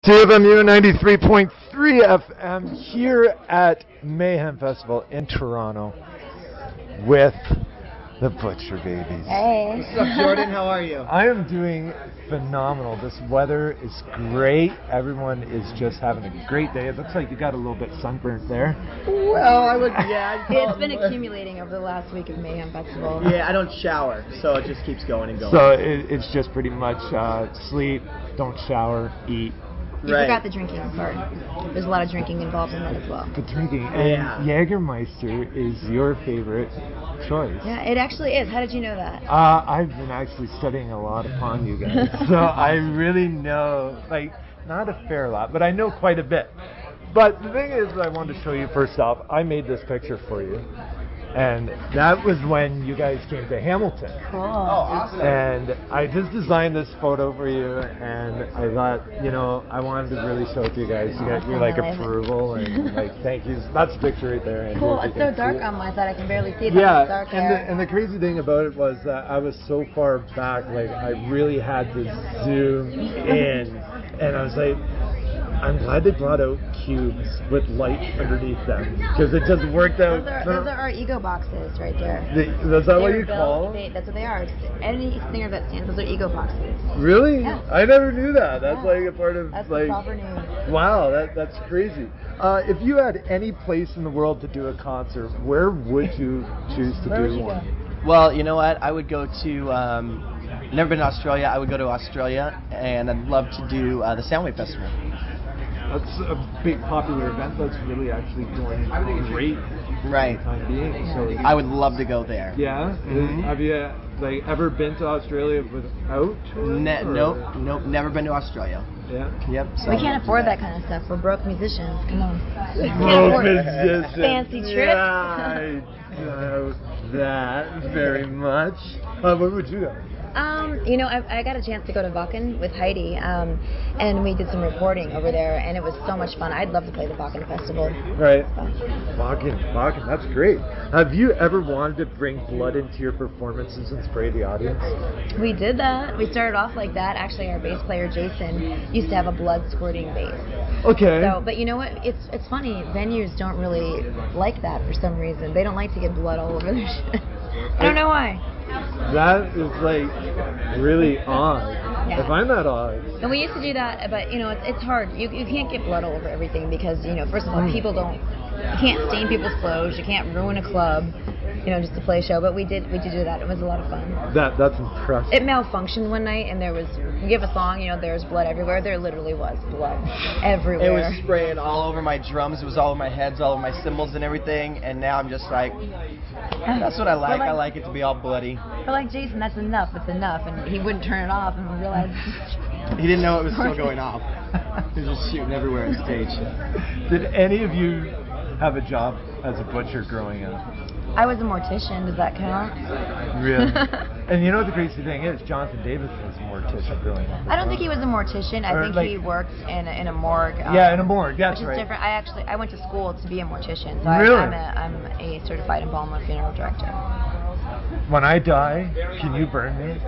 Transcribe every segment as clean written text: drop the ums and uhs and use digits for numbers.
CFMU 93.3 FM here at Mayhem Festival in Toronto with the Butcher Babies. Hey. What's up, Jordan? How are you? I am doing phenomenal. This weather is great. Everyone is just having a great day. It looks like you got a little bit sunburnt there. Well, yeah. It's been accumulating over the last week of Mayhem Festival. Yeah, I don't shower, so it just keeps going and going. So it's just pretty much sleep, don't shower, eat. You forgot the drinking part. There's a lot of drinking involved in that as well. The drinking. And Jägermeister is your favorite choice. Yeah, it actually is. How did you know that? I've been actually studying a lot upon you guys. So I really know, like, not a fair lot, but I know quite a bit. But the thing is, I wanted to show you first off, I made this picture for you. And that was when you guys came to Hamilton. Cool. Oh, awesome. And I just designed this photo for you, and I thought, I wanted to really show it to you guys. You got your approval and thank you. That's a picture right there. And Cool. It's so dark on my side. I can barely see it. Yeah. Dark And the crazy thing about it was that I was so far back, I really had to zoom in, and I was like, I'm glad they brought out cubes with light underneath them because it just worked out. Those are our ego boxes right there. Is that what you call them? That's what they are. Any singer that stands, those are ego boxes. Really? Yeah. I never knew that. That's a part of That's the proper name. Wow, that's crazy. If you had any place in the world to do a concert, where would you choose to do one? Well, you know what? I would go to. Never been to Australia. I would go to Australia, and I'd love to do the Soundwave Festival. That's a big popular event that's really actually going great Right. for the time being. So I would love to go there. Yeah. Mhm. Have you ever been to Australia without touring? Nope. Never been to Australia. Yeah. Yep. So We can't afford that kind of stuff. We're broke musicians. Come on. Broke musicians. Fancy trip. Yeah, I doubt that very much. What would you do? I got a chance to go to Wacken with Heidi, and we did some reporting over there, and it was so much fun. I'd love to play the Wacken Festival. Right. Wacken, that's great. Have you ever wanted to bring blood into your performances and spray the audience? We did that. We started off like that. Actually, our bass player, Jason, used to have a blood squirting bass. Okay. So, but you know what? It's funny. Venues don't really like that for some reason. They don't like to get blood all over their shit. I don't know why. That is really odd. Yeah. I find that odd. And we used to do that, but it's hard. You can't get blood all over everything because first of all, you can't stain people's clothes. You can't ruin a club, just to play a show. But we did do that. It was a lot of fun. That's impressive. It malfunctioned one night, and we have a song. There's blood everywhere. There literally was blood everywhere. It was spraying all over my drums. It was all over my heads, all over my cymbals and everything. And now I'm just like, that's what I like. I like it to be all bloody. But like Jason, that's enough. It's enough, and he wouldn't turn it off, and we realized he didn't know it was still going off. He was just shooting everywhere on stage. Did any of you have a job as a butcher growing up? I was a mortician. Does that count? Really? And you know what the crazy thing is? Jonathan Davis was a mortician growing up. I don't think he was a mortician. I think he worked in a morgue. Yeah, in a morgue. That's which is different. I went to school to be a mortician. So really? I'm a certified embalmer and funeral director. When I die, can you burn me?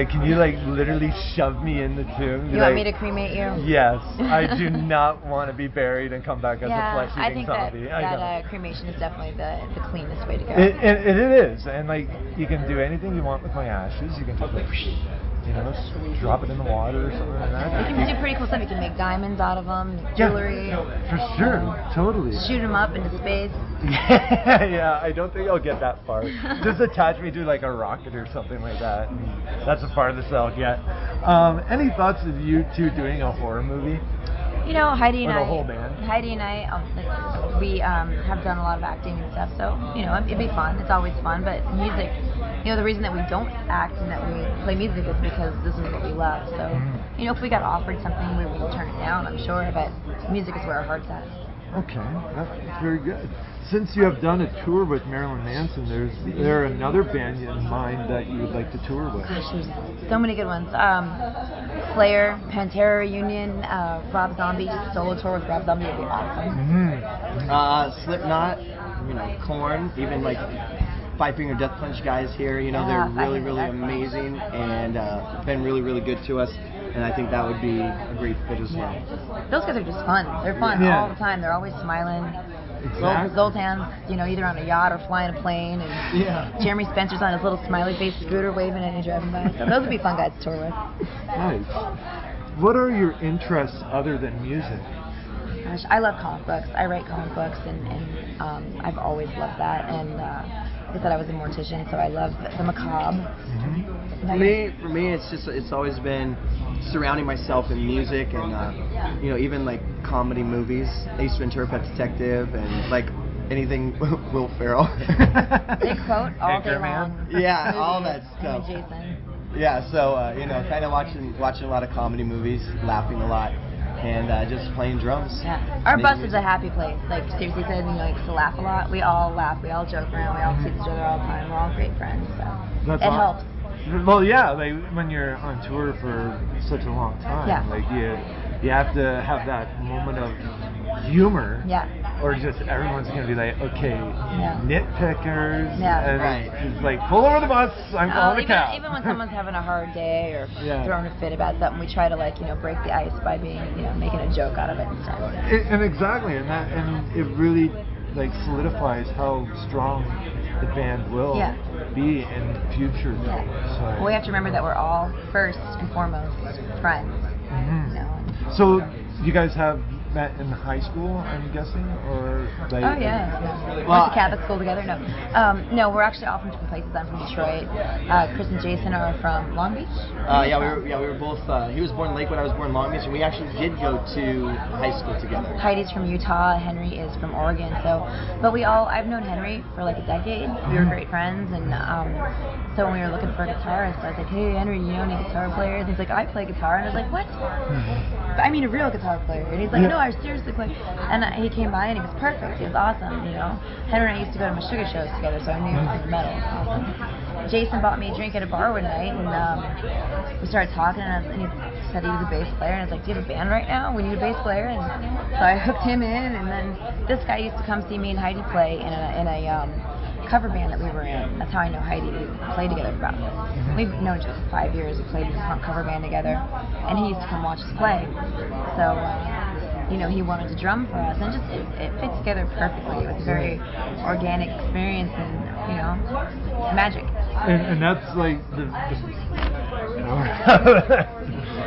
Can you literally shove me in the tomb? You want me to cremate you? Yes. I do not want to be buried and come back as a flesh-eating I think zombie. that cremation is definitely the cleanest way to go. It is, and you can do anything you want with my ashes. You can just drop it in the water or something like that. You can do pretty cool stuff. You can make diamonds out of them, jewelry. Yeah, for sure, totally. Shoot them up into space. Yeah, I don't think I'll get that far. Just attach me to a rocket or something like that. And that's the farthest I'll get. Any thoughts of you two doing a horror movie? Heidi and or the whole band? Heidi and I, we have done a lot of acting and stuff, so it'd be fun. It's always fun, but music. The reason that we don't act and that we play music is because this is what we love. So, if we got offered something, we would turn it down, I'm sure. But music is where our heart's at. Okay, that's very good. Since you have done a tour with Marilyn Manson, is there another band in mind that you would like to tour with? Gosh, there's so many good ones. Slayer, Pantera reunion, Rob Zombie, solo tour with Rob Zombie would be awesome. Slipknot, Korn, even Five Finger Death Punch guys here. They're really amazing and been really, really good to us. and I think that would be a great fit as well. Those guys are just fun. They're fun all the time. They're always smiling. Exactly. Zoltan's, either on a yacht or flying a plane, and Jeremy Spencer's on his little smiley face scooter waving at you driving by. So those would be fun guys to tour with. Nice. What are your interests other than music? Gosh, I love comic books. I write comic books, and I've always loved that. And like I said, I was a mortician, so I love the macabre. For me, it's always been surrounding myself in music and even like comedy movies. Ace Ventura: Pet Detective and like anything Will Ferrell. They quote all day long. Yeah, all that stuff. Jason. Yeah, so kind of watching a lot of comedy movies, laughing a lot, and just playing drums. Yeah, our bus is a happy place. Like seriously, said, likes to laugh a lot. We all laugh. We all joke around. We all see each other all the time. We're all great friends. So it helps. Well, yeah, like when you're on tour for such a long time, like you have to have that moment of humor. Yeah. Or just everyone's gonna be like, okay, nitpickers. Yeah. And Right. it's like, pull over the bus. I'm calling a cab. Even when someone's having a hard day or throwing a fit about something, we try to break the ice by being making a joke out of it and stuff. And exactly, and it really solidifies how strong the band will be in future. Yeah. So. Well, we have to remember that we're all first and foremost friends. Mm-hmm. So you guys have met in high school, I'm guessing, or like? Oh yeah. Went to Catholic school together. No, no, we're actually all from different places. I'm from Detroit. Chris and Jason are from Long Beach. We were both. He was born in Lakewood. I was born in Long Beach, and we actually did go to high school together. Heidi's from Utah. Henry is from Oregon. So, but I've known Henry for like a decade. We were great friends, and so when we were looking for a guitarist, I was like, hey Henry, you know any guitar players? And he's like, I play guitar, and I was like, what? But I mean a real guitar player. And he's like, no, I seriously play. And he came by and he was perfect. He was awesome, Henry and I used to go to my sugar shows together, so I knew he was metal. Awesome. Jason bought me a drink at a bar one night, and we started talking, and he said he was a bass player, and I was like, do you have a band right now? We need a bass player. And so I hooked him in, and then this guy used to come see me and Heidi play in a cover band that we were in. That's how I know Heidi. We played together for about, we've known each other for 5 years. We played in this cover band together, and he used to come watch us play. So, he wanted to drum for us, and it fit together perfectly. It was a very organic experience, and magic. And that's like the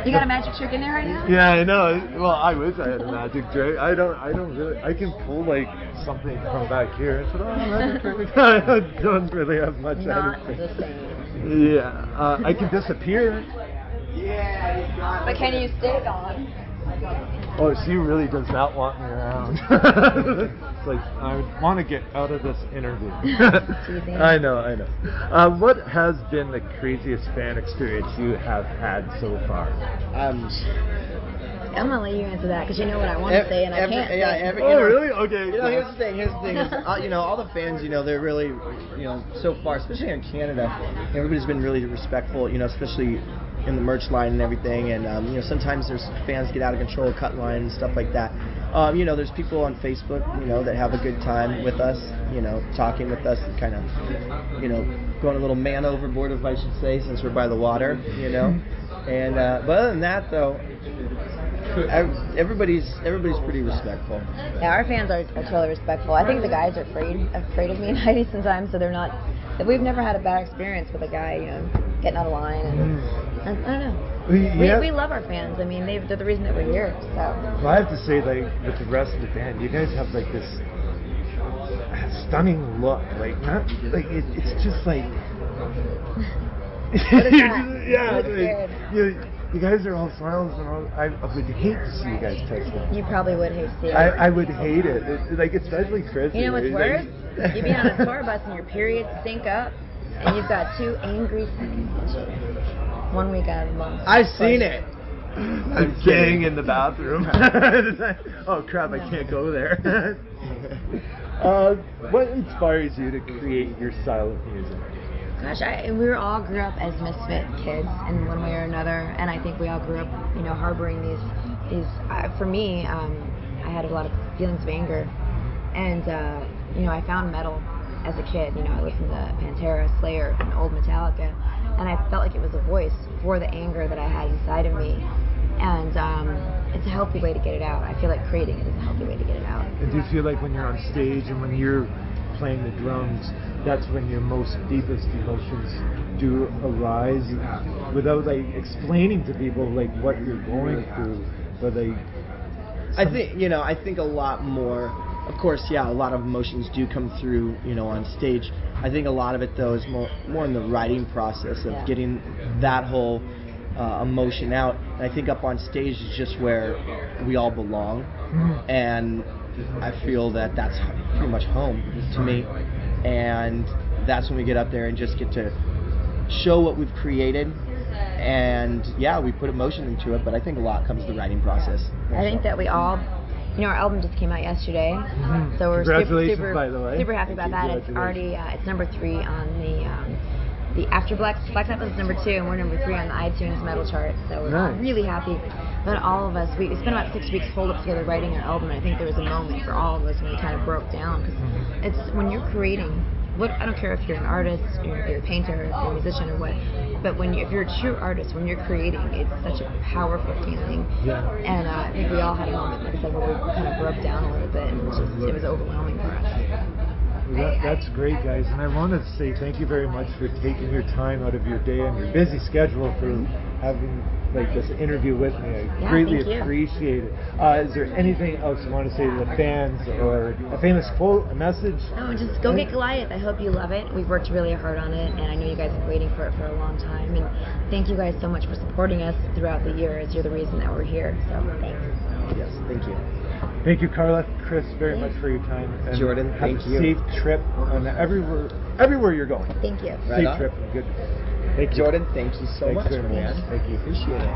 You got a magic trick in there right now? Yeah, I know. Well, I wish I had a magic trick. I don't really. I can pull something from back here. I said, magic trick. I don't really have much. Not the same. Yeah, I can disappear. Yeah, but can you stay on? Oh, she really does not want me around. It's like, I want to get out of this interview. I know. What has been the craziest fan experience you have had so far? I'm gonna let you answer that because you know what I want to say and I can't. Really? Okay. Here's the thing. Is, all the fans, they're really, so far, especially in Canada, everybody's been really respectful. Especially in the merch line and everything. And sometimes there's fans get out of control, cut line and stuff like that. There's people on Facebook, that have a good time with us, talking with us, and kind of, going a little man overboard, if I should say, since we're by the water, And but other than that, though, everybody's pretty respectful. Yeah, our fans are totally respectful. I think the guys are afraid of me and Heidi sometimes, so they're not. We've never had a bad experience with a guy, getting out of line, and I don't know. We love our fans. I mean, they're the reason that we're here. So. Well, I have to say, with the rest of the band, you guys have this stunning look. It's just like. You guys are all smiles and all. I would hate to see you guys touch them. You probably would hate to see it. I would hate it. Especially Chris. You know what's worse? You'd be on a tour bus and your periods sync up, and you've got two angry fucking bitches 1 week out of the month. I've seen it. I'm staying in the bathroom. Oh crap! I can't go there. What inspires you to create your style of music? Gosh, we all grew up as misfit kids in one way or another, and I think we all grew up, harboring these. For me, I had a lot of feelings of anger, and I found metal as a kid. I listened to Pantera, Slayer, and old Metallica, and I felt like it was a voice for the anger that I had inside of me. And it's a healthy way to get it out. I feel like creating it is a healthy way to get it out. And do you feel like when you're on stage and when you're playing the drums, that's when your most deepest emotions do arise, without like explaining to people like what you're going through, but like I think a lot more. Of course, yeah, a lot of emotions do come through, on stage. I think a lot of it though is more in the writing process of getting that whole emotion out. And I think up on stage is just where we all belong, and I feel that that's pretty much home to me. And that's when we get up there and just get to show what we've created. And yeah, we put emotion into it, but I think a lot comes to the writing process. I think that we all, our album just came out yesterday, so we're Congratulations, by the way. super happy about that. It's already it's number 3 on the after Black Sabbath is number 2, and we're number 3 on the iTunes metal chart. So we're really happy. But all of us, we spent about 6 weeks holed up together writing our album. And I think there was a moment for all of us when we kind of broke down, because it's when you're creating. I don't care if you're an artist, or if you're a painter, or if you're a musician, or what. But if you're a true artist, when you're creating, it's such a powerful feeling. Yeah. And I think we all had a moment, like I said, where we kind of broke down a little bit, and it was overwhelming for us. Well, that's great, guys. And I wanted to say thank you very much for taking your time out of your day and your busy schedule for having this interview with me. I greatly appreciate it. Is there anything else you want to say to the fans, or a famous quote, a message? No, just go get Goliath. I hope you love it. We've worked really hard on it, and I know you guys have been waiting for it for a long time. And thank you guys so much for supporting us throughout the years. You're the reason that we're here. So thanks. Yes, thank you. Thank you, Carla, Chris, very much for your time. And Jordan, thank you. Safe trip on everywhere you're going. Thank you. Right Safe on. trip and good. Thank you. Jordan, thank you so Thanks much, very much. man. Thank you. Appreciate it.